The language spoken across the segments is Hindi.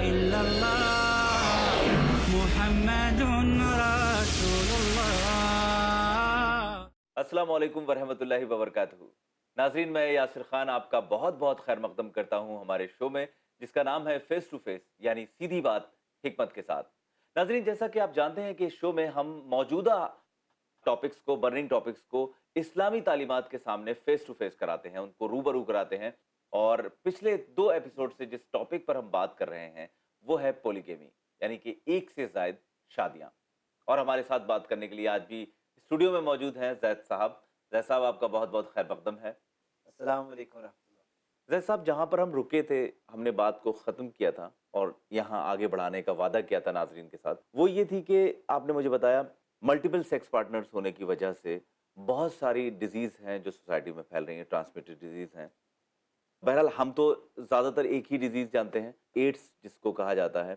इल्लल्लाह मुहम्मदुन रसूलुल्लाह। अस्सलाम वालेकुम वरहमतुल्लाहि वबरकातुहू। नाजरीन, मैं यासिर खान आपका बहुत बहुत खैर मकदम करता हूँ हमारे शो में, जिसका नाम है फेस टू फेस, यानी सीधी बात हिकमत के साथ। नाजरीन, जैसा कि आप जानते हैं कि इस शो में हम मौजूदा टॉपिक्स को, बर्निंग टॉपिक्स को इस्लामी तालीमात के सामने फेस टू फेस कराते हैं, उनको रूबरू कराते हैं। और पिछले 2 एपिसोड से जिस टॉपिक पर हम बात कर रहे हैं वो है पोलीगेमी, यानी कि एक से ज्यादा शादियां। और हमारे साथ बात करने के लिए आज भी स्टूडियो में मौजूद हैं जैद साहब। जैद साहब, आपका बहुत बहुत खैर मकदम है। अस्सलाम वालेकुम रहमतुल्लाह। जैद साहब, जहां पर हम रुके थे, हमने बात को ख़त्म किया था और यहाँ आगे बढ़ाने का वादा किया था नाजरीन के साथ, वो ये थी कि आपने मुझे बताया मल्टीपल सेक्स पार्टनर्स होने की वजह से बहुत सारी डिजीज़ हैं जो सोसाइटी में फैल रही हैं, ट्रांसमिटेड डिजीज़ हैं। बहरहाल हम तो ज़्यादातर एक ही डिजीज़ जानते हैं, एड्स जिसको कहा जाता है।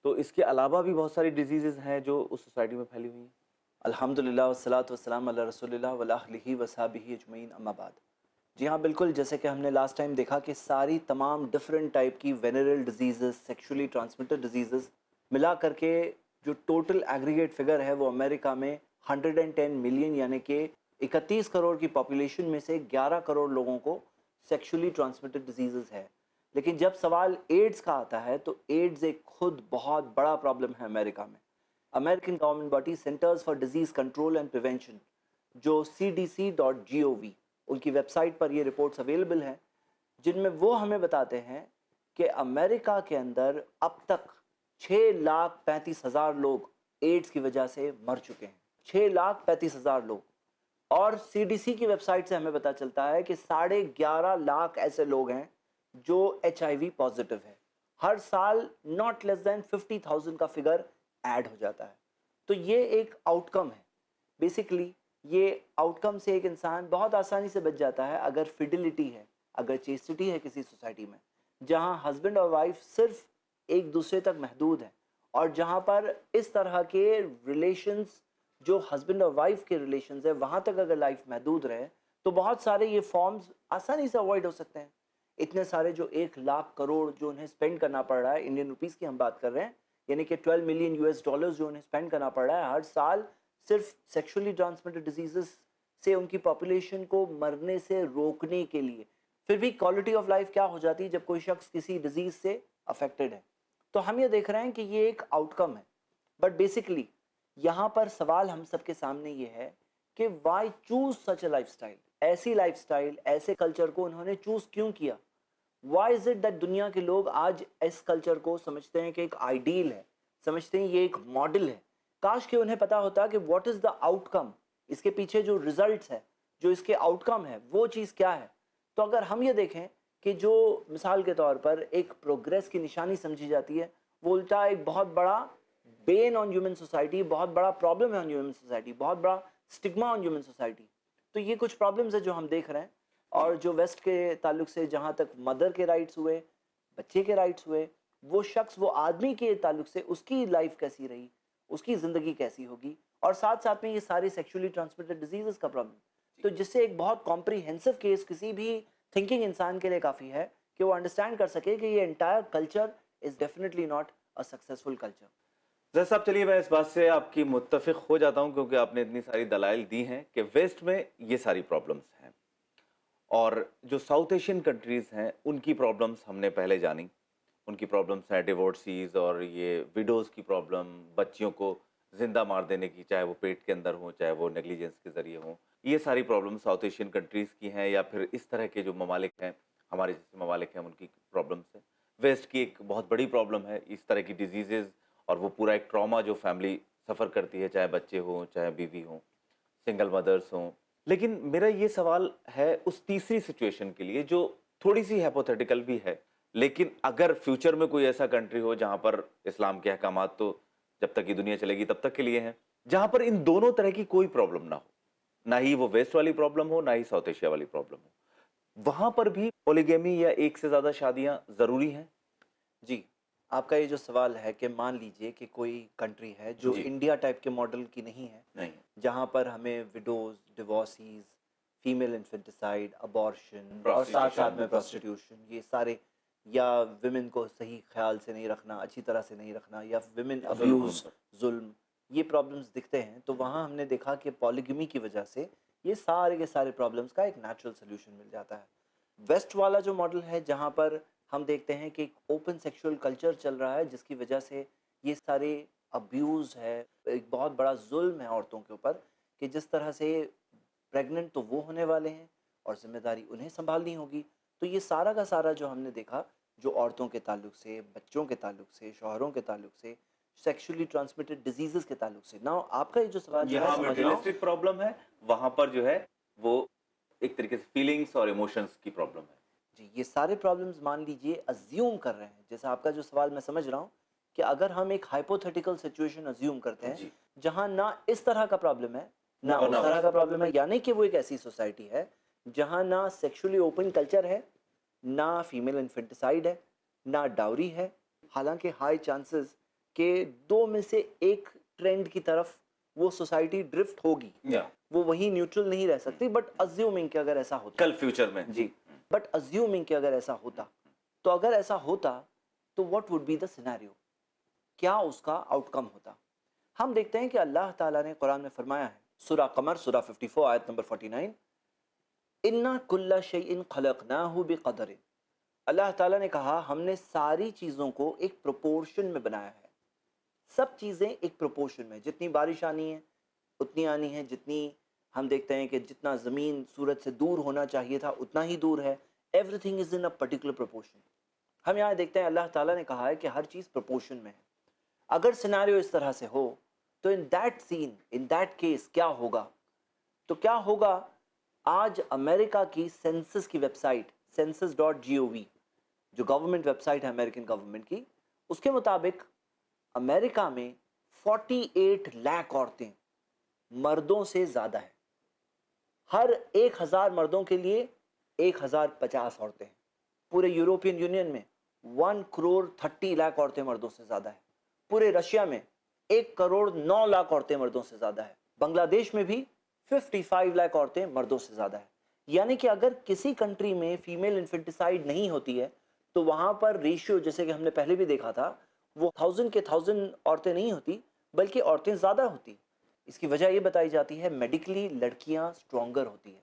तो इसके अलावा भी बहुत सारी डिजीज़ हैं जो उस सोसाइटी में फैली हुई हैं। अल्हम्दुलिल्लाह वस्सलातु वस्सलाम अला रसूलिल्लाह व अहलिही व सहाबिही अजमईन, अम्मा बाद। जी हाँ, बिल्कुल, जैसे कि हमने लास्ट टाइम देखा कि सारी तमाम डिफरेंट टाइप की venereal disease, sexually transmitted disease मिला करके जो टोटल एग्रीगेट फिगर है वो अमेरिका में 110 मिलियन, यानी कि 31 करोड़ की पॉपुलेशन में से 11 करोड़ लोगों को सेक्सुअली ट्रांसमिटेड डिजीज़ है। लेकिन जब सवाल एड्स का आता है तो एड्स एक खुद बहुत बड़ा प्रॉब्लम है अमेरिका में। American government body centres for disease control and prevention, जो cdc.gov, उनकी वेबसाइट पर ये रिपोर्ट्स अवेलेबल हैं, जिनमें वो हमें बताते हैं कि अमेरिका के अंदर अब तक 6,35,000 लोग एड्स की वजह से मर चुके हैं। 6,35,000 लोग। और सीडीसी की वेबसाइट से हमें पता चलता है कि 11.5 लाख ऐसे लोग हैं जो HIV पॉजिटिव है। हर साल नॉट लेस देन 50,000 का फिगर ऐड हो जाता है। तो ये एक आउटकम है। बेसिकली ये आउटकम से एक इंसान बहुत आसानी से बच जाता है अगर फिडिलिटी है, अगर चेस्टिटी है किसी सोसाइटी में, जहां हस्बैंड और वाइफ सिर्फ एक दूसरे तक महदूद हैं, और जहां पर इस तरह के रिलेशंस जो हस्बैंड और वाइफ के रिलेशंस है वहां तक अगर लाइफ महदूद रहे तो बहुत सारे ये फॉर्म्स आसानी से अवॉइड हो सकते हैं। इतने सारे जो 1 लाख करोड़ जो उन्हें स्पेंड करना पड़ रहा है, इंडियन रुपीस की हम बात कर रहे हैं, यानी कि 12 मिलियन US डॉलर्स जो उन्हें स्पेंड करना पड़ रहा है हर साल सिर्फ सेक्सुअली ट्रांसमिटेड डिजीजेस से उनकी पॉपुलेशन को मरने से रोकने के लिए। फिर भी क्वालिटी ऑफ लाइफ क्या हो जाती है जब कोई शख्स किसी डिजीज से अफेक्टेड है। तो हम ये देख रहे हैं कि ये एक आउटकम है। बट बेसिकली यहाँ पर सवाल हम सबके सामने ये है कि वाई चूज सच ए लाइफस्टाइल, ऐसी लाइफस्टाइल, ऐसे कल्चर को उन्होंने चूज क्यों किया। वाई इज इट दैट दुनिया के लोग आज इस कल्चर को समझते हैं कि एक आइडियल है, समझते हैं ये एक मॉडल है। काश कि उन्हें पता होता कि व्हाट इज द आउटकम, इसके पीछे जो रिजल्ट्स है, जो इसके आउटकम है, वो चीज़ क्या है। तो अगर हम ये देखें कि जो मिसाल के तौर पर एक प्रोग्रेस की निशानी समझी जाती है, वो उल्टा एक बहुत बड़ा बेन ऑन ह्यूमन सोसाइटी, बहुत बड़ा प्रॉब्लम है ऑन ह्यूमन सोसाइटी, बहुत बड़ा स्टिग्मा ऑन ह्यूमन सोसाइटी। तो ये कुछ प्रॉब्लम्स है जो हम देख रहे हैं। और जो वेस्ट के ताल्लुक से जहाँ तक मदर के राइट्स हुए, बच्चे के राइट्स हुए, वो शख्स, वो आदमी के ताल्लुक से उसकी लाइफ कैसी रही, उसकी ज़िंदगी कैसी होगी, और साथ साथ में ये सारी सेक्सुअली ट्रांसमिटेड डिजीज़ का प्रॉब्लम, तो जिससे एक बहुत कॉम्प्रीहेंसिव केस किसी भी थिंकिंग इंसान के लिए काफ़ी है कि वो अंडरस्टैंड कर सके कि ये entire culture is definitely not a successful culture. जैसा साहब, चलिए मैं इस बात से आपकी मुत्तफिक हो जाता हूं, क्योंकि आपने इतनी सारी दलाइल दी हैं कि वेस्ट में ये सारी प्रॉब्लम्स हैं, और जो साउथ एशियन कंट्रीज़ हैं उनकी प्रॉब्लम्स हमने पहले जानी। उनकी प्रॉब्लम्स हैं डिवोर्सीज़ और ये विडोज़ की प्रॉब्लम, बच्चियों को ज़िंदा मार देने की, चाहे वो पेट के अंदर हो, चाहे वो नेग्लिजेंस के ज़रिए हों। ये सारी प्रॉब्लम साउथ एशियन कंट्रीज़ की हैं, या फिर इस तरह के जो ममालिक हैं, हमारे जैसे ममालिक हैं, उनकी प्रॉब्लम्स हैं। वेस्ट की एक बहुत बड़ी प्रॉब्लम है इस तरह की डिजीज़ेज़, और वो पूरा एक ट्रॉमा जो फैमिली सफ़र करती है, चाहे बच्चे हों, चाहे बीवी हों, सिंगल मदर्स हों। लेकिन मेरा ये सवाल है उस तीसरी सिचुएशन के लिए जो थोड़ी-सी हाइपोथेटिकल भी है, लेकिन अगर फ्यूचर में कोई ऐसा कंट्री हो जहाँ पर इस्लाम के अहकामात तो जब तक ये दुनिया चलेगी तब तक के लिए हैं, जहाँ पर इन दोनों तरह की कोई प्रॉब्लम ना हो, ना ही वो वेस्ट वाली प्रॉब्लम हो, ना ही साउथ एशिया वाली प्रॉब्लम हो, वहाँ पर भी पॉलीगैमी या एक से ज़्यादा शादियाँ ज़रूरी हैं? जी, आपका ये जो सवाल है कि मान लीजिए कि कोई कंट्री है जो जी। इंडिया टाइप के मॉडल की नहीं है, नहीं। जहाँ पर हमें विडोज, डिवोर्सीज, फीमेल इन्फेंटिसाइड, अबॉर्शन और साथ Prostitution. साथ में प्रोस्टिट्यूशन, ये सारे या विमेन को सही ख्याल से नहीं रखना, अच्छी तरह से नहीं रखना, या विमेन अब्यूज़, जुल्म, ये प्रॉब्लम्स दिखते हैं, तो वहाँ हमने देखा कि पॉलीगमी की वजह से ये सारे के सारे प्रॉब्लम्स का एक नेचुरल सोल्यूशन मिल जाता है। वेस्ट वाला जो मॉडल है, जहाँ पर हम देखते हैं कि एक ओपन सेक्सुअल कल्चर चल रहा है, जिसकी वजह से ये सारे अब्यूज़ है, एक बहुत बड़ा जुल्म है औरतों के ऊपर, कि जिस तरह से प्रेग्नेंट तो वो होने वाले हैं और जिम्मेदारी उन्हें संभालनी होगी। तो ये सारा का सारा जो हमने देखा, जो औरतों के ताल्लुक से, बच्चों के ताल्लुक से, शौहरों के ताल्लुक से, सेक्सुअली ट्रांसमिटेड डिजीजेस के ताल्लुक से। ना आपका ये जो सवाल जो है, यहाँ समझ रहा हूँ, मेटलिस्टिक प्रॉब्लम है, वहां पर जो है वो एक तरीके से फीलिंग्स और इमोशंस की प्रॉब्लम है। जी, ये सारे प्रॉब्लम्स मान लीजिए अज्यूम कर रहे हैं, जैसा आपका जो सवाल मैं समझ रहा हूँ, कि अगर हम एक हाइपोथेटिकल सिचुएशन अज्यूम करते हैं जी। जहाँ ना इस तरह का प्रॉब्लम है ना और उस ना तरह का प्रॉब्लम है, यानी कि वो एक ऐसी सोसाइटी है जहाँ ना सेक्सुअली ओपन कल्चर है, ना फीमेल इन्फेंटिसाइड है, ना डाउरी है। हालांकि हाई चांसेस के दो में से एक ट्रेंड की तरफ वो सोसाइटी ड्रिफ्ट होगी, वो वही न्यूट्रल नहीं रह सकती, बट अज्यूमिंग कि अगर ऐसा होता, कल फ्यूचर में जी, बट अज्यूमिंग कि अगर ऐसा होता, तो अगर ऐसा होता तो what would be the scenario, क्या उसका आउटकम होता। हम देखते हैं कि अल्लाह ताला ने कुरान में फरमाया है, सूरा कमर सूरा 54 आयत नंबर 49, इन्ना कुल्ला शैइन खलकनाहु बिक़दरिन। अल्लाह ताला ने कहा, हमने सारी चीज़ों को एक प्रोपोर्शन में बनाया है। सब चीज़ें एक प्रोपोर्शन में, जितनी बारिश आनी है उतनी आनी है, जितनी हम देखते हैं कि जितना ज़मीन सूरज से दूर होना चाहिए था उतना ही दूर है। Everything is in a particular proportion. हम यहाँ देखते हैं अल्लाह ताला ने कहा है कि हर चीज़ प्रोपोर्शन में है। अगर सिनेरियो इस तरह से हो तो in that scene, in that case क्या होगा? तो क्या होगा, आज अमेरिका की सेंसस की वेबसाइट census.gov, जो गवर्नमेंट वेबसाइट है अमेरिकन गवर्नमेंट की, उसके मुताबिक अमेरिका में 48 लाख औरतें मर्दों से ज़्यादा है। हर 1000 मर्दों के लिए 1050 औरतें हैं। पूरे यूरोपियन यूनियन में 1 करोड़ 30 लाख औरतें मर्दों से ज़्यादा है। पूरे रशिया में 1 करोड़ 9 लाख औरतें मर्दों से ज़्यादा है। बांग्लादेश में भी 55 लाख औरतें मर्दों से ज़्यादा है। यानी कि अगर किसी कंट्री में फीमेल इन्फेंटिसाइड नहीं होती है तो वहाँ पर रेशियो, जैसे कि हमने पहले भी देखा था, वो 1000 के 1000 औरतें नहीं होती, बल्कि औरतें ज़्यादा होती। इसकी वजह ये बताई जाती है, मेडिकली लड़कियाँ स्ट्रॉन्गर होती है।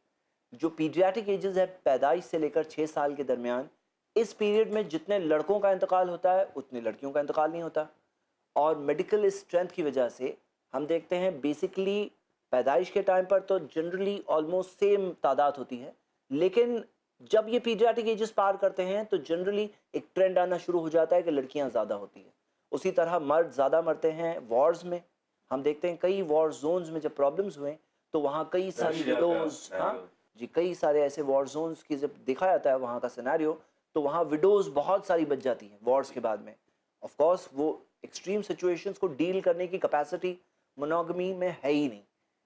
जो पीडियाट्रिक एजेस है, पैदाइश से लेकर 6 साल के दरमियान, इस पीरियड में जितने लड़कों का इंतकाल होता है उतने लड़कियों का इंतकाल नहीं होता। और मेडिकल स्ट्रेंथ की वजह से हम देखते हैं बेसिकली पैदाइश के टाइम पर तो जनरली ऑलमोस्ट सेम तादाद होती है, लेकिन जब ये पीडियाट्रिक एजेस पार करते हैं तो जनरली एक ट्रेंड आना शुरू हो जाता है कि लड़कियां ज़्यादा होती है। उसी तरह मर्द ज़्यादा मरते हैं वॉर्स में। हम देखते हैं कई वॉर जोन्स में जब प्रॉब्लम्स हुए तो वहाँ कई सारी विडोज़, हाँ जी, कई सारे ऐसे वॉर जोन्स की जब देखा जाता है वहाँ का सिनेरियो, तो वहाँ विडोज़ बहुत सारी बच जाती हैं वॉर्स के बाद में। ऑफ कोर्स वो एक्सट्रीम सिचुएशंस को डील करने की कैपेसिटी मोनोगमी में है ही नहीं।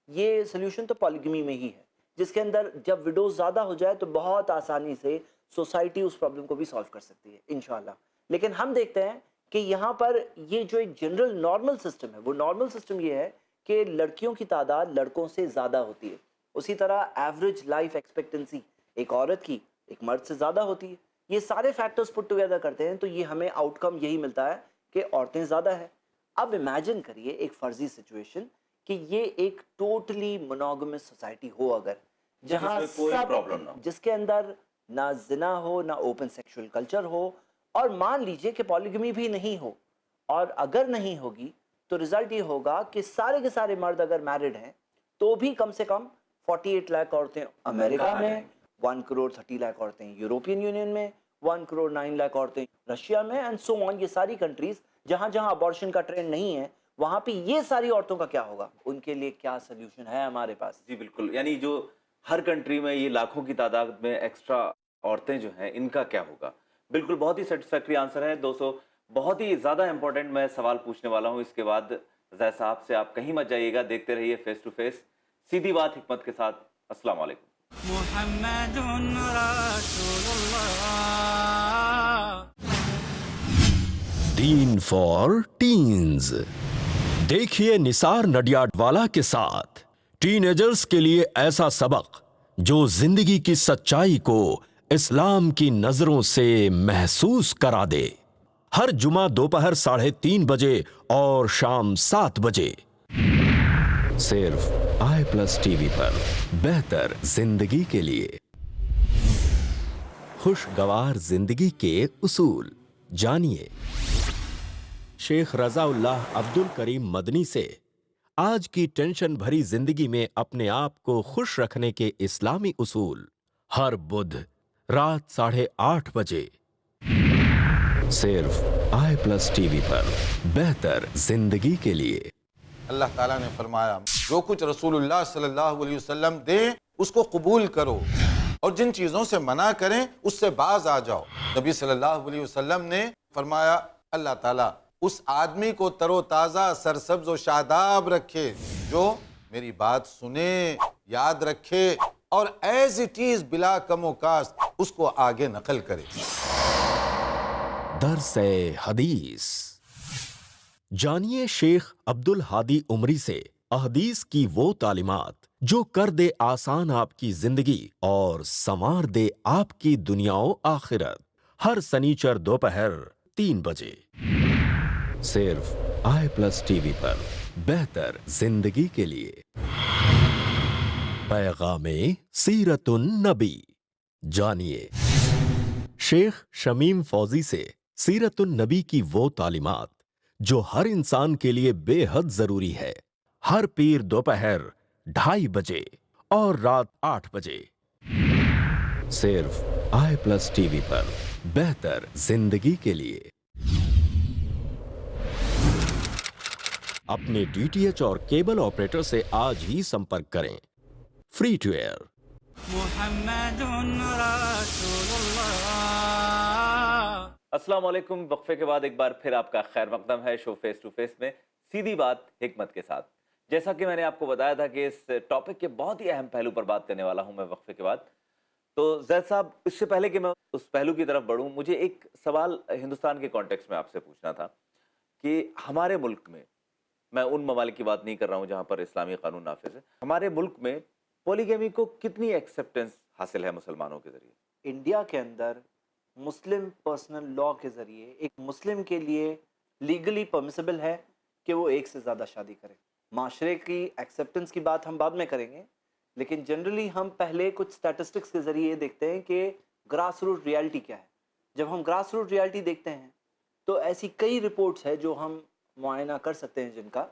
ये सोल्यूशन तो पॉलीगमी में ही है, जिसके अंदर जब विडोज ज़्यादा हो जाए तो बहुत आसानी से सोसाइटी उस प्रॉब्लम को भी सॉल्व कर सकती है इंशाल्लाह। लेकिन हम देखते हैं कि यहाँ पर ये जो एक जनरल नॉर्मल सिस्टम है, वो नॉर्मल सिस्टम ये है कि लड़कियों की तादाद लड़कों से ज़्यादा होती है। उसी तरह एवरेज लाइफ एक्सपेक्टेंसी एक औरत की एक मर्द से ज़्यादा होती है। ये सारे फैक्टर्स पुट टुगेदर करते हैं तो ये हमें आउटकम यही मिलता है कि औरतें ज़्यादा है। अब इमेजिन करिए एक फर्जी सिचुएशन कि ये एक टोटली मोनोगमस सोसाइटी हो, अगर जहाँ कोई प्रॉब्लम ना हो, जिसके अंदर ना जिना हो, ना ओपन सेक्सुअल कल्चर हो, और मान लीजिए कि पॉलीगमी भी नहीं हो, और अगर नहीं होगी तो रिजल्ट ये होगा कि सारे के सारे मर्द अगर मैरिड हैं तो भी कम से कम 48 लाख औरतें अमेरिका में, 1 करोड़ 30 लाख औरतें यूरोपियन यूनियन में, 1 करोड़ 9 लाख औरतें रशिया में, एंड सो ऑन। ये सारी कंट्रीज जहाँ जहाँ अबॉर्शन का ट्रेंड नहीं है वहाँ पे ये सारी औरतों का क्या होगा, उनके लिए क्या सोल्यूशन है हमारे पास? जी बिल्कुल, यानी जो हर कंट्री में ये लाखों की तादाद में एक्स्ट्रा औरतें जो हैं, इनका क्या होगा? बिल्कुल, बहुत ही सेटिस्फैक्टरी आंसर है दोस्तों। बहुत ही ज़्यादा इंपॉर्टेंट मैं सवाल पूछने वाला हूँ इसके बाद ज़ैद साहब से। आप कहीं मत जाइएगा, देखते रहिए फेस टू फेस, सीधी बात हिकमत के साथ। अस्सलाम वालेकुम। मुहम्मदुन रसूलुल्लाह। दीन फॉर टीन्स। देखिए निसार नडियाडवाला के साथ टीनेजर्स के लिए ऐसा सबक जो जिंदगी की सच्चाई को इस्लाम की नजरों से महसूस करा दे। हर जुमा दोपहर 3:30 बजे और शाम 7 बजे सिर्फ i+ टीवी पर। बेहतर जिंदगी के लिए। खुशगवार जिंदगी के उसूल जानिए शेख रज़ाउल्लाह अब्दुल करीम मदनी से। आज की टेंशन भरी जिंदगी में अपने आप को खुश रखने के इस्लामी उसूल। हर बुध रात 8:30 बजे सिर्फ i+ टीवी पर। बेहतर जिंदगी के लिए। अल्लाह ताला ने फरमाया, जो कुछ रसूलुल्लाह सल्लल्लाहु अलैहि वसल्लम दें उसको कबूल करो और जिन चीज़ों से मना करें उससे बाज आ जाओ। नबी सल्लल्लाहु अलैहि वसल्लम ने फरमाया, अल्लाह ताला उस आदमी को तरोताज़ा, सरसब्ज और शादाब रखे जो मेरी बात सुने, याद रखे और एज इट इज बिला कमो कास्ट उसको आगे नकल करे। दरसे हदीस जानिए शेख अब्दुल हादी उमरी से अहदीस की वो तालीमात जो कर दे आसान आपकी जिंदगी और संवार दे आपकी दुनियाओ आखिरत। हर सनीचर दोपहर 3 बजे सिर्फ i+ टीवी पर। बेहतर जिंदगी के लिए। पैगामे सीरतुन नबी जानिए शेख शमीम फौजी से सीरतुन नबी की वो तालीमात जो हर इंसान के लिए बेहद जरूरी है। हर पीर दोपहर 2:30 बजे और रात 8 बजे सिर्फ i+ टीवी पर। बेहतर जिंदगी के लिए। अपने DTH और केबल ऑपरेटर से आज ही संपर्क करें। Free to air. मुहम्मदुन रसूलुल्लाह। अस्सलाम वालेकुम। वक्फे के बाद एक बार फिर आपका खैर मकदम है शो फेस टू फेस में, सीधी बात हिकमत के साथ। जैसा कि मैंने आपको बताया था कि इस टॉपिक के बहुत ही अहम पहलू पर बात करने वाला हूं मैं वक्फे के बाद। तो जैद साहब, इससे पहले कि मैं उस पहलू की तरफ बढ़ूं, मुझे एक सवाल हिंदुस्तान के कॉन्टेक्स्ट में आपसे पूछना था कि हमारे मुल्क में, मैं उन ममालिक की बात नहीं कर रहा हूं जहां पर इस्लामी कानून नाफिज है, हमारे मुल्क में पॉलीगैमी को कितनी एक्सेप्टेंस हासिल है मुसलमानों के जरिए? इंडिया के अंदर मुस्लिम पर्सनल लॉ के ज़रिए एक मुस्लिम के लिए लीगली परमिसिबल है कि वो एक से ज़्यादा शादी करे। माशरे की एक्सेप्टेंस की बात हम बाद में करेंगे, लेकिन जनरली हम पहले कुछ स्टैटिस्टिक्स के ज़रिए ये देखते हैं कि ग्रास रूट रियलिटी क्या है। जब हम ग्रास रूट रियलिटी देखते हैं तो ऐसी कई रिपोर्ट्स है जो हम मुआयना कर सकते हैं जिनका,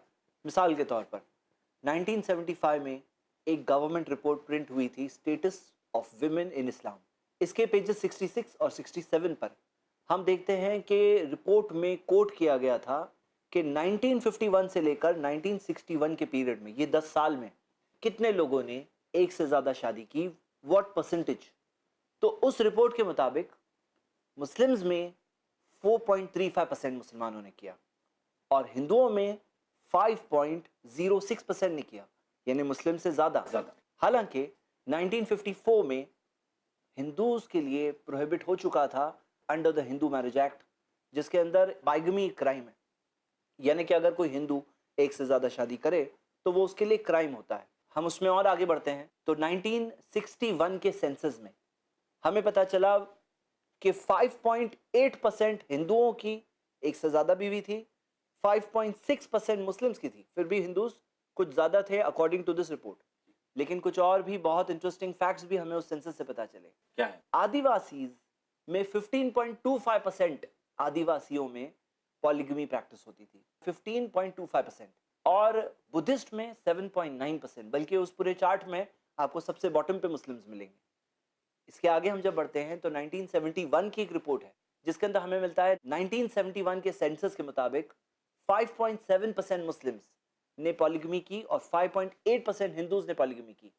मिसाल के तौर पर 1975 में एक गवर्नमेंट रिपोर्ट प्रिंट हुई थी, स्टेटस ऑफ विमेन इन इस्लाम। इसके पेजेस 66 और 67 पर हम देखते हैं कि रिपोर्ट में कोट किया गया था कि 1951 से लेकर 1961 के पीरियड में, ये 10 साल में कितने लोगों ने एक से ज़्यादा शादी की, व्हाट परसेंटेज। तो उस रिपोर्ट के मुताबिक मुस्लिम्स में 4.35% मुसलमानों ने किया और हिंदुओं में 5.06% ने किया, यानी मुस्लिम से ज़्यादा। हालांकि 1954 में हिंदूज के लिए प्रोहिबिट हो चुका था under the Hindu marriage act, जिसके अंदर बाइगमी क्राइम है, यानी कि अगर कोई हिंदू एक से ज़्यादा शादी करे तो वो उसके लिए क्राइम होता है। हम उसमें और आगे बढ़ते हैं तो 1961 के सेंसस में हमें पता चला कि 5.8% हिंदुओं की एक से ज़्यादा बीवी थी, 5.6% मुस्लिम्स की थी। फिर भी हिंदूज कुछ ज़्यादा थे अकॉर्डिंग टू दिस रिपोर्ट। लेकिन कुछ और भी बहुत इंटरेस्टिंग फैक्ट्स भी हमें उस सेंसस से पता चले। क्या है? आदिवासीज में 15.25% आदिवासियों में पॉलीगमी प्रैक्टिस होती थी, 15.25%, और बुद्धिस्ट में 7.9%, बल्कि उस पूरे चार्ट में आपको सबसे बॉटम पे मुस्लिम्स मिलेंगे। इसके आगे हम जब बढ़ते हैं तो 1971 की एक रिपोर्ट है जिसके अंदर हमें मिलता है 1971 के सेंसस के मुताबिक 5.7% मुस्लिम्स ने पॉलीगमी की और 5.8% हिंदूज ने पॉलीगमी की।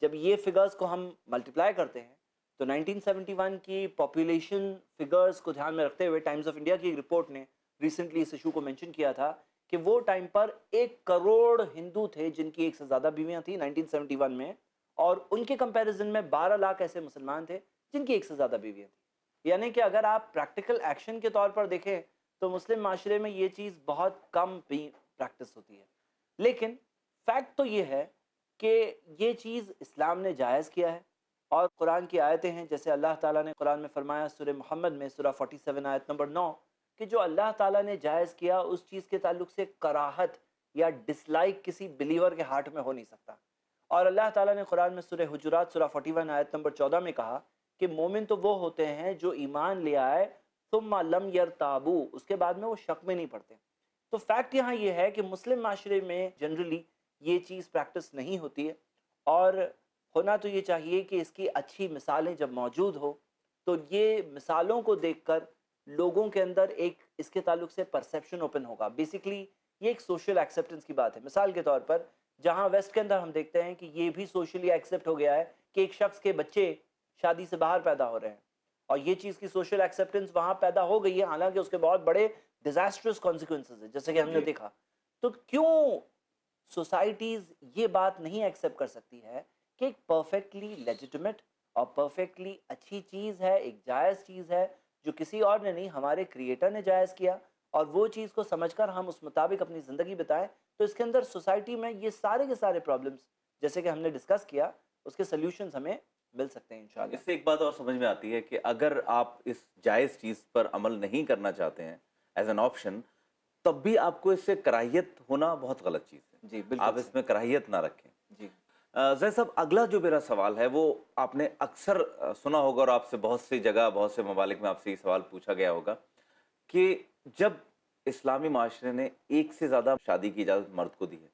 जब ये फिगर्स को हम मल्टीप्लाई करते हैं तो 1971 की पॉपुलेशन फिगर्स को ध्यान में रखते हुए टाइम्स ऑफ इंडिया की एक रिपोर्ट ने रिसेंटली इस इशू को मेंशन किया था कि वो टाइम पर 1 करोड़ हिंदू थे जिनकी एक से ज़्यादा बीवियां थी 1971 में, और उनके कंपैरिजन में 12 लाख ऐसे मुसलमान थे जिनकी एक से ज़्यादा बीवियां थी। यानी कि अगर आप प्रैक्टिकल एक्शन के तौर पर देखें तो मुस्लिम माशरे में ये चीज़ बहुत कम प्रैक्टिस होती है। लेकिन फैक्ट तो ये है कि ये चीज़ इस्लाम ने जायज़ किया है और कुरान की आयतें हैं, जैसे अल्लाह ताला ने कुरान में फरमाया सूरह मोहम्मद में सूरह 47 आयत नंबर 9 कि जो अल्लाह ताला ने जायज़ किया उस चीज़ के ताल्लुक से कराहत या डिसलाइक किसी बिलीवर के हार्ट में हो नहीं सकता। और अल्लाह ताला ने कुरान में सूरह हुजुरात सूरह 41 आयत नंबर 14 में कहा कि मोमिन तो वो होते हैं जो ईमान ले आए तुम लम यरताबू, उसके बाद में वो शक में नहीं पड़ते। तो फैक्ट यहाँ ये है कि मुस्लिम माशरे में जनरली ये चीज़ प्रैक्टिस नहीं होती है, और होना तो ये चाहिए कि इसकी अच्छी मिसालें जब मौजूद हो तो ये मिसालों को देखकर लोगों के अंदर एक इसके ताल्लुक से परसेप्शन ओपन होगा। बेसिकली ये एक सोशल एक्सेप्टेंस की बात है। मिसाल के तौर पर जहाँ वेस्ट के अंदर हम देखते हैं कि ये भी सोशली एक्सेप्ट हो गया है कि एक शख्स के बच्चे शादी से बाहर पैदा हो रहे हैं, और ये चीज़ की सोशल एक्सेप्टेंस वहाँ पैदा हो गई है, हालांकि उसके बहुत बड़े डिजास्टर्स कॉन्सिक्वेंसेस है जैसे कि हमने देखा। तो क्यों सोसाइटीज़ ये बात नहीं एक्सेप्ट कर सकती है कि एक परफेक्टली लेजिटिमेट और परफेक्टली अच्छी चीज़ है, एक जायज़ चीज़ है जो किसी और ने नहीं, हमारे क्रिएटर ने जायज़ किया, और वो चीज़ को समझकर हम उस मुताबिक अपनी ज़िंदगी बिताएं, तो इसके अंदर सोसाइटी में ये सारे के सारे प्रॉब्लम्स जैसे कि हमने डिस्कस किया उसके सल्यूशंस हमें मिल सकते हैं इंशाल्लाह। इससे एक बात और समझ में आती है कि अगर आप इस जायज़ चीज़ पर अमल नहीं करना चाहते हैं एज एन ऑप्शन, तब भी आपको इससे कराहियत होना बहुत गलत चीज़ है। जी बिल्कुल, आप इसमें कराहियत ना रखें। जी जैद साहब, अगला जो मेरा सवाल है वो आपने अक्सर सुना होगा और आपसे बहुत सी जगह बहुत से ममालिक में आपसे ये सवाल पूछा गया होगा कि जब इस्लामी माशरे ने एक से ज़्यादा शादी की इजाज़त मर्द को दी है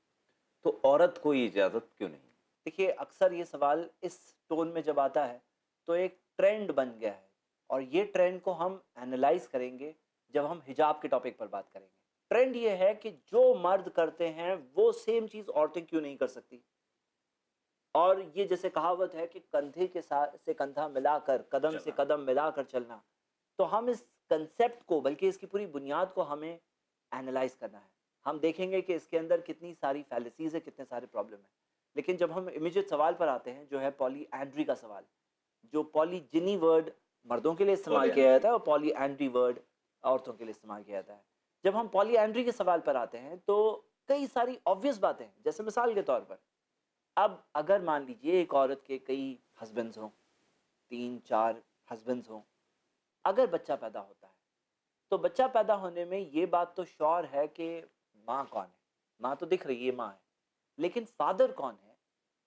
तो औरत को ये इजाज़त क्यों नहीं? देखिए, अक्सर ये सवाल इस टोन में जब आता है तो एक ट्रेंड बन गया है, और ये ट्रेंड को हम एनालाइज करेंगे जब हम हिजाब के टॉपिक पर बात करेंगे। ट्रेंड ये है कि जो मर्द करते हैं वो सेम चीज़ औरतें क्यों नहीं कर सकती, और ये जैसे कहावत है कि कंधे के साथ से कंधा मिलाकर, कदम से कदम मिलाकर चलना। तो हम इस कंसेप्ट को, बल्कि इसकी पूरी बुनियाद को हमें एनालाइज करना है। हम देखेंगे कि इसके अंदर कितनी सारी फैलिसीज है, कितने सारे प्रॉब्लम है। लेकिन जब हम इमीडिएट सवाल पर आते हैं जो है पॉली एंड्री का सवाल, जो पॉलीजिनी वर्ड मर्दों के लिए इस्तेमाल किया जाता है और पॉली एंड्री वर्ड औरतों के लिए इस्तेमाल किया जाता है। जब हम पॉली एंड्री के सवाल पर आते हैं तो कई सारी ऑब्वियस बातें हैं, जैसे मिसाल के तौर पर अब अगर मान लीजिए एक औरत के कई हस्बैंड्स हों, 3-4 हस्बैंड्स हों, अगर बच्चा पैदा होता है तो बच्चा पैदा होने में ये बात तो श्योर है कि माँ कौन है, माँ तो दिख रही है माँ है, लेकिन फादर कौन है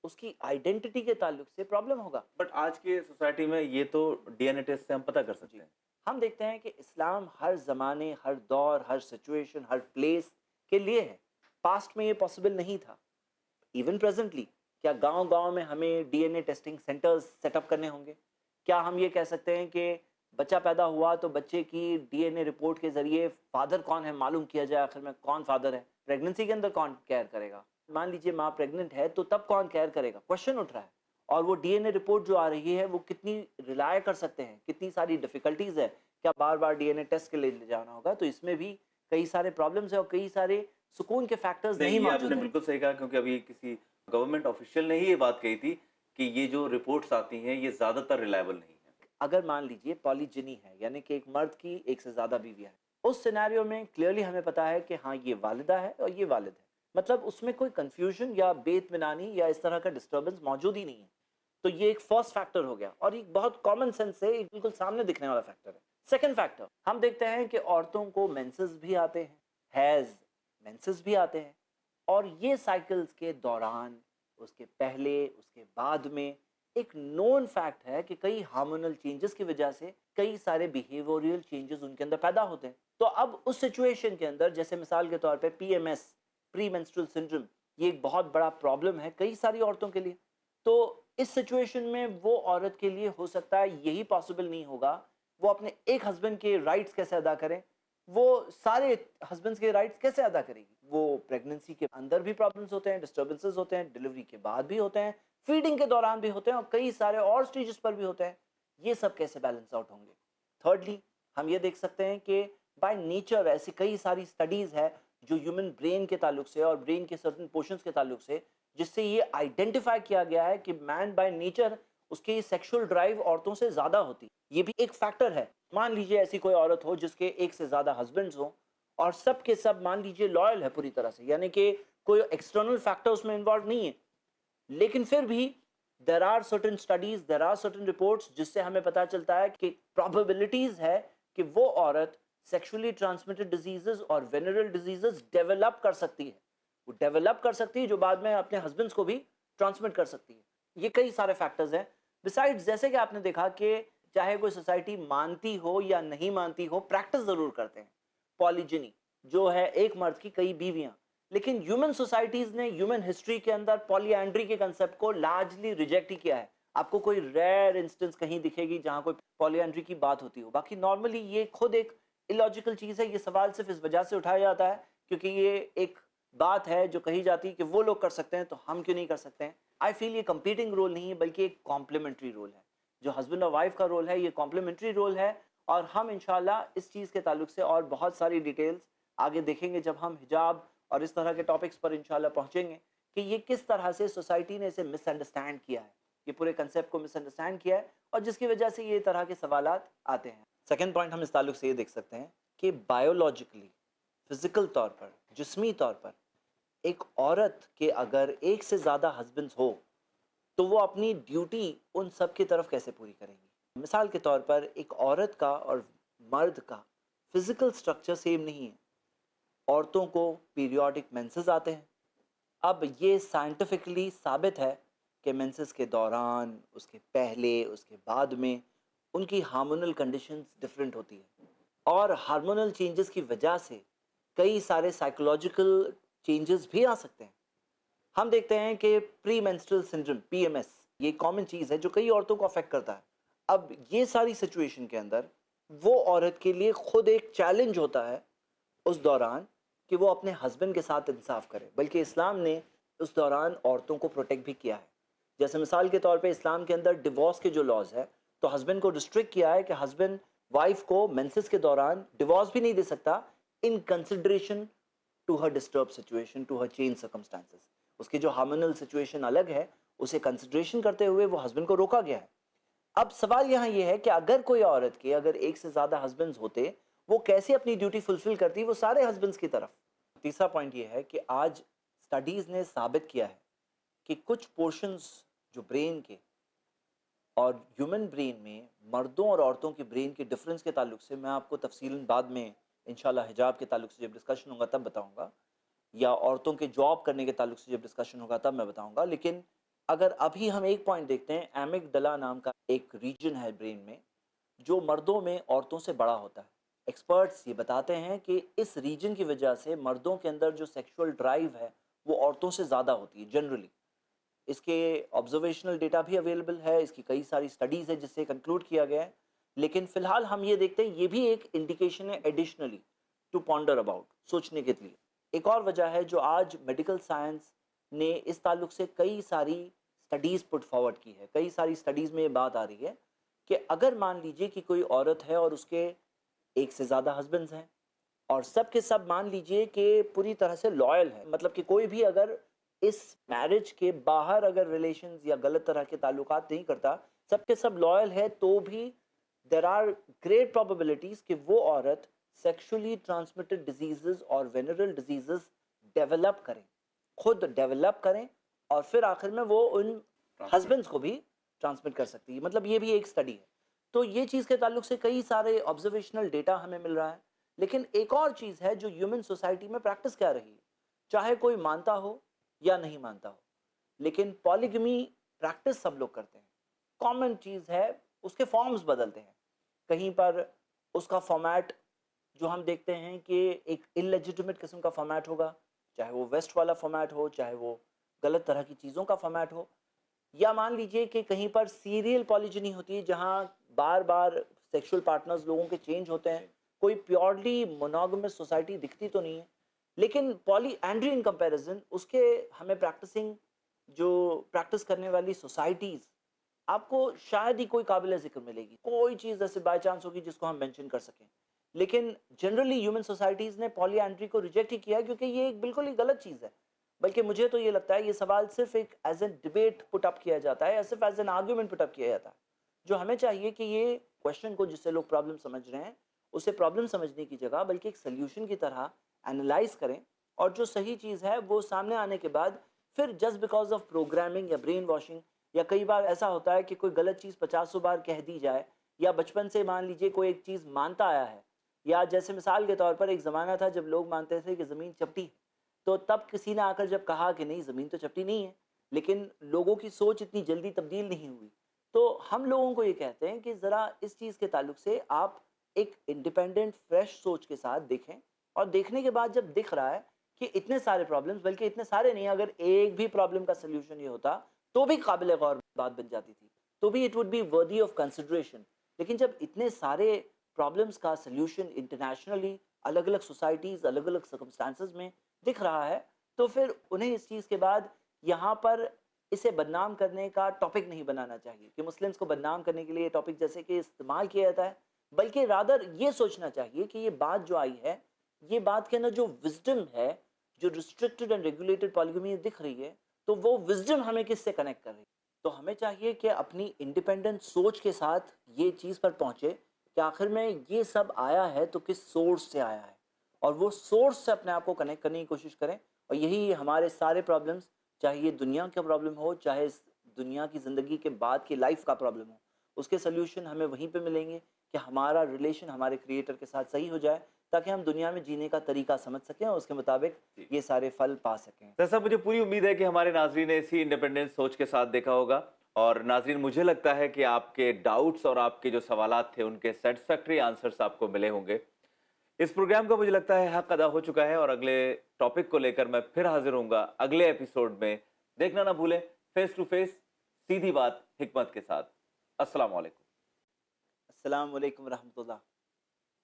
उसकी आइडेंटिटी के ताल्लुक से प्रॉब्लम होगा। बट आज के सोसाइटी में ये तो डीएनए टेस्ट से हम पता कर सकते हैं। हम देखते हैं कि इस्लाम हर ज़माने, हर दौर, हर सिचुएशन, हर प्लेस के लिए है। पास्ट में ये पॉसिबल नहीं था। इवन प्रेजेंटली क्या गांव-गांव में हमें डीएनए टेस्टिंग सेंटर्स सेटअप करने होंगे? क्या हम ये कह सकते हैं कि बच्चा पैदा हुआ तो बच्चे की डीएनए रिपोर्ट के ज़रिए फादर कौन है मालूम किया जाए, आखिर में कौन फादर है? प्रेगनेंसी के अंदर कौन केयर करेगा? मान लीजिए माँ प्रेग्नेंट है तो तब कौन केयर करेगा? क्वेश्चन उठ रहा है। और वो डीएनए रिपोर्ट जो आ रही है वो कितनी रिलाय कर सकते हैं, कितनी सारी डिफ़िकल्टीज़ है, क्या बार बार डीएनए टेस्ट के लिए ले जाना होगा? तो इसमें भी कई सारे प्रॉब्लम्स है और कई सारे सुकून के फैक्टर्स नहीं मौजूद आपने हैं। बिल्कुल सही कहा, क्योंकि अभी किसी गवर्नमेंट ऑफिशियल ने ही ये बात कही थी कि ये जो रिपोर्ट्स आती हैं ये ज़्यादातर रिलायबल नहीं है। अगर मान लीजिए पॉलीजिनी है, यानी कि एक मर्द की एक से ज़्यादा बीवियाँ हैं, उस सिनेरियो में क्लियरली हमें पता है कि हाँ ये वालिदा है और ये वालिद है, मतलब उसमें कोई कंफ्यूजन या बेइत्मीनानी या इस तरह का डिस्टर्बेंस मौजूद ही नहीं है। तो ये एक फर्स्ट फैक्टर हो गया और एक बहुत कॉमन सेंस से एक बिल्कुल सामने दिखने वाला फैक्टर है। सेकंड फैक्टर, हम देखते हैं कि औरतों को मेंसेस भी आते हैं, हैज़ मेंसेस भी आते हैं, और ये साइकिल्स के दौरान, उसके पहले, उसके बाद में एक नोन फैक्ट है कि कई हार्मोनल चेंजेस की वजह से कई सारे बिहेवियरल चेंजेस उनके अंदर पैदा होते हैं। तो अब उस सिचुएशन के अंदर, जैसे मिसाल के तौर पे पीएमएस, प्री मेंस्ट्रुअल सिंड्रोम, ये एक बहुत बड़ा प्रॉब्लम है कई सारी औरतों के लिए। तो इस सिचुएशन में वो औरत के लिए हो सकता है यही पॉसिबल नहीं होगा, वो अपने एक हस्बैंड के राइट्स कैसे अदा करें, वो सारे हस्बैंड्स के राइट्स कैसे अदा करेगी? वो प्रेगनेंसी के अंदर भी प्रॉब्लम्स होते हैं, डिस्टर्बेंसेस होते हैं, डिलीवरी के बाद भी होते हैं, फीडिंग के दौरान भी होते हैं और कई सारे और स्टेजेस पर भी होते हैं। ये सब कैसे बैलेंस आउट होंगे? थर्डली, हम ये देख सकते हैं कि बाय नेचर ऐसी कई सारी स्टडीज़ है जो ह्यूमन ब्रेन के ताल्लुक से और ब्रेन के सर्टेन पोर्शंस के ताल्लुक से, जिससे ये आइडेंटिफाई किया गया है कि मैन बाय नेचर उसकी सेक्सुअल ड्राइव औरतों से ज़्यादा होती है। ये भी एक फैक्टर है। मान लीजिए ऐसी कोई औरत हो जिसके एक से ज़्यादा हस्बैंड्स हों और सब के सब मान लीजिए लॉयल है पूरी तरह से, यानी कि कोई एक्सटर्नल फैक्टर उसमें इन्वॉल्व नहीं है, लेकिन फिर भी there are certain studies, there are certain reports जिससे हमें पता चलता है कि प्रोबेबिलिटीज है कि वो औरत सेक्सुअली ट्रांसमिटेड डिजीजेस और वेनरल डिजीजेस डेवलप कर सकती है, वो डेवलप कर सकती है जो बाद में अपने हस्बैंड्स को भी ट्रांसमिट कर सकती है। ये कई सारे फैक्टर्स हैं। बिसाइड्स, जैसे कि आपने देखा कि चाहे कोई सोसाइटी मानती हो या नहीं मानती हो, प्रैक्टिस जरूर करते हैं पॉलीजिनी, जो है एक मर्द की कई बीवियां। लेकिन ह्यूमन सोसाइटीज ने ह्यूमन हिस्ट्री के अंदर पॉलीएंड्री के कंसेप्ट को लार्जली रिजेक्ट ही किया है। आपको कोई रेयर इंस्टेंस कहीं दिखेगी जहां कोई पॉलीएंड्री की बात होती हो, बाकी नॉर्मली ये खुद एक इलॉजिकल चीज है। ये सवाल सिर्फ इस वजह से उठाया जाता है क्योंकि ये एक बात है जो कही जाती है कि वो लोग कर सकते हैं तो हम क्यों नहीं कर सकते हैं। आई फील ये कंपीटिंग रोल नहीं है बल्कि एक कॉम्प्लीमेंट्री रोल है। जो हस्बैंड और वाइफ का रोल है ये कॉम्प्लीमेंट्री रोल है, और हम इंशाल्लाह इस चीज़ के ताल्लुक से और बहुत सारी डिटेल्स आगे देखेंगे जब हम हिजाब और इस तरह के टॉपिक्स पर इंशाल्लाह पहुंचेंगे कि ये किस तरह से सोसाइटी ने इसे मिसअंडरस्टैंड किया है, ये पूरे कंसेप्ट को मिसअंडरस्टैंड किया है और जिसकी वजह से ये तरह के सवालात आते हैं। सेकेंड पॉइंट हम इस ताल्लुक से ये देख सकते हैं कि बायोलॉजिकली, फिजिकल तौर पर, जिस्मी तौर पर एक औरत के अगर एक से ज़्यादा हस्बैंड्स हो तो वो अपनी ड्यूटी उन सब की तरफ कैसे पूरी करेंगी। मिसाल के तौर पर एक औरत का और मर्द का फिजिकल स्ट्रक्चर सेम नहीं है। औरतों को पीरियोडिक मेंसेस आते हैं। अब ये साइंटिफिकली साबित है कि मेंसेस के दौरान, उसके पहले, उसके बाद में उनकी हार्मोनल कंडीशंस डिफरेंट होती है और हार्मोनल चेंजेस की वजह से कई सारे साइकोलॉजिकल चेंजेस भी आ सकते हैं। हम देखते हैं कि प्री मेंस्ट्रुअल सिंड्रोम PMS ये कॉमन चीज़ है जो कई औरतों को अफेक्ट करता है। अब ये सारी सिचुएशन के अंदर वो औरत के लिए खुद एक चैलेंज होता है उस दौरान कि वो अपने हस्बैंड के साथ इंसाफ करे, बल्कि इस्लाम ने उस दौरान औरतों को प्रोटेक्ट भी किया है। जैसे मिसाल के तौर पे इस्लाम के अंदर डिवोर्स के जो लॉज है तो हस्बैंड को रिस्ट्रिक्ट किया है कि हस्बैंड वाइफ को मेंसेस के दौरान डिवोर्स भी नहीं दे सकता in consideration to her disturb situation, to her change circumstances. उसकी जो हार्मोनल सिचुएशन अलग है उसे कंसिडरेशन करते हुए वो हस्बैंड को रोका गया है। अब सवाल यहाँ ये है कि अगर कोई औरत के अगर एक से ज़्यादा हस्बैंड्स होते वो कैसे अपनी ड्यूटी फुलफिल करती वो सारे हस्बैंड्स की तरफ। तीसरा पॉइंट ये है कि आज स्टडीज़ ने साबित किया है कि कुछ पोर्शंस जो ब्रेन के और ह्यूमन ब्रेन में मर्दों और औरतों के ब्रेन के डिफरेंस के ताल्लुक से मैं आपको तफसीलन बाद में इंशाल्लाह हिजाब के ताल्लुक से जब डिस्कशन होगा तब बताऊंगा, या औरतों के जॉब करने के ताल्लुक से जब डिस्कशन होगा तब मैं बताऊंगा। लेकिन अगर अभी हम एक पॉइंट देखते हैं, एमिगडाला नाम का एक रीजन है ब्रेन में जो मर्दों में औरतों से बड़ा होता है। एक्सपर्ट्स ये बताते हैं कि इस रीजन की वजह से मर्दों के अंदर जो सेक्सुअल ड्राइव है वो औरतों से ज़्यादा होती है जनरली। इसके ऑब्जर्वेशनल डेटा भी अवेलेबल है, इसकी कई सारी स्टडीज़ है जिससे कंक्लूड किया गया है। लेकिन फ़िलहाल हम ये देखते हैं ये भी एक इंडिकेशन है एडिशनली टू पॉन्डर अबाउट, सोचने के लिए। एक और वजह है जो आज मेडिकल साइंस ने इस ताल्लुक से कई सारी स्टडीज़ पुट फॉरवर्ड की है। कई सारी स्टडीज़ में ये बात आ रही है कि अगर मान लीजिए कि कोई औरत है और उसके एक से ज़्यादा हस्बैंड्स हैं और सब के सब मान लीजिए कि पूरी तरह से लॉयल है, मतलब कि कोई भी अगर इस मैरिज के बाहर अगर रिलेशंस या गलत तरह के ताल्लुकात नहीं करता, सब के सब लॉयल है, तो भी देयर आर ग्रेट प्रोबेबिलिटीज़ कि वो औरत सेक्सुअली ट्रांसमिटेड डिजीजेस और वेनरल डिजीजेस डेवलप करें, खुद डेवलप करें और फिर आखिर में वो उन हस्बैंड्स को भी ट्रांसमिट कर सकती है। मतलब ये भी एक स्टडी है। तो ये चीज़ के ताल्लुक से कई सारे ऑब्जर्वेशनल डेटा हमें मिल रहा है। लेकिन एक और चीज़ है जो ह्यूमन सोसाइटी में प्रैक्टिस क्या रही है, चाहे कोई मानता हो या नहीं मानता हो, लेकिन पॉलीगमी प्रैक्टिस सब लोग करते हैं। कॉमन चीज़ है, उसके फॉर्म्स बदलते हैं। कहीं पर उसका फॉर्मेट जो हम देखते हैं कि एक इलेजिटिमेट किस्म का फॉर्मेट होगा, चाहे वो वेस्ट वाला फॉर्मेट हो, चाहे वो गलत तरह की चीज़ों का फॉर्मेट हो, या मान लीजिए कि कहीं पर सीरियल पॉलीजनी होती है जहाँ बार बार सेक्सुअल पार्टनर्स लोगों के चेंज होते हैं। कोई प्योरली मोनोगमस सोसाइटी दिखती तो नहीं है, लेकिन पॉलीएंड्री इन कंपैरिजन उसके हमें प्रैक्टिस करने वाली सोसाइटीज़ आपको शायद ही कोई काबिल ज़िक्र मिलेगी। कोई चीज़ ऐसे बाय चांस होगी जिसको हम मेंशन कर सकें, लेकिन जनरली ह्यूमन सोसाइटीज़ ने पॉलीएंड्री को रिजेक्ट ही किया क्योंकि ये एक बिल्कुल ही गलत चीज़ है। बल्कि मुझे तो ये लगता है ये सवाल सिर्फ एक as a debate put up किया जाता है या सिर्फ as an argument put up किया जाता है। जो हमें चाहिए कि ये क्वेश्चन को जिससे लोग प्रॉब्लम समझ रहे हैं उसे प्रॉब्लम समझने की जगह बल्कि एक सोल्यूशन की तरह एनालाइज करें, और जो सही चीज़ है वो सामने आने के बाद फिर जस्ट बिकॉज ऑफ प्रोग्रामिंग या ब्रेन वॉशिंग या कई बार ऐसा होता है कि कोई गलत चीज़ 50 बार कह दी जाए, या बचपन से मान लीजिए कोई एक चीज़ मानता आया है, या जैसे मिसाल के तौर पर एक ज़माना था जब लोग मानते थे कि ज़मीन चपटी है, तो तब किसी ने आकर जब कहा कि नहीं ज़मीन तो चपटी नहीं है, लेकिन लोगों की सोच इतनी जल्दी तब्दील नहीं हुई। तो हम लोगों को ये कहते हैं कि ज़रा इस चीज़ के ताल्लुक से आप एक इंडिपेंडेंट फ्रेश सोच के साथ देखें, और देखने के बाद जब दिख रहा है कि इतने सारे प्रॉब्लम्स, बल्कि इतने सारे नहीं, अगर एक भी प्रॉब्लम का सोल्यूशन ये होता तो भी काबिल गौर बात बन जाती थी, तो भी it would be worthy of consideration. लेकिन जब इतने सारे प्रॉब्लम्स का सोल्यूशन इंटरनेशनली अलग अलग सोसाइटीज़ अलग अलग सर्कमस्टांसेस में दिख रहा है, तो फिर उन्हें इस चीज़ के बाद यहाँ पर इसे बदनाम करने का टॉपिक नहीं बनाना चाहिए कि मुस्लिम्स को बदनाम करने के लिए टॉपिक जैसे कि इस्तेमाल किया जाता है, बल्कि रादर ये सोचना चाहिए कि ये बात जो आई है, ये बात के अंदर जो विजडम है, जो रिस्ट्रिक्टेड एंड रेगुलेटेड पॉलीगमी दिख रही है, तो वो विजडम हमें किससे कनेक्ट कर रही है। तो हमें चाहिए कि अपनी इंडिपेंडेंट सोच के साथ ये चीज़ पर पहुँचे कि आखिर में ये सब आया है तो किस सोर्स से आया है, और वो सोर्स से अपने आप को कनेक्ट करने की कोशिश करें। और यही हमारे सारे प्रॉब्लम्स, चाहे ये दुनिया का प्रॉब्लम हो, चाहे इस दुनिया की ज़िंदगी के बाद की लाइफ का प्रॉब्लम हो, उसके सोल्यूशन हमें वहीं पे मिलेंगे कि हमारा रिलेशन हमारे क्रिएटर के साथ सही हो जाए, ताकि हम दुनिया में जीने का तरीका समझ सकें और उसके मुताबिक ये सारे फल पा सकें। जैसा मुझे पूरी उम्मीद है कि हमारे नाजरीन ने इसी इंडिपेंडेंट सोच के साथ देखा होगा। और नाजरीन, मुझे लगता है कि आपके डाउट्स और आपके जो सवालात थे उनके सेटिस्फैक्टरी आंसर्स आपको मिले होंगे। इस प्रोग्राम का मुझे लगता है हक अदा हो चुका है, और अगले टॉपिक को लेकर मैं फिर हाजिर होऊंगा अगले एपिसोड में। देखना ना भूलें फेस टू फेस, सीधी बात हिकमत के साथ। अस्सलाम वालेकुम। अस्सलाम वालेकुम रहमतुल्लाह।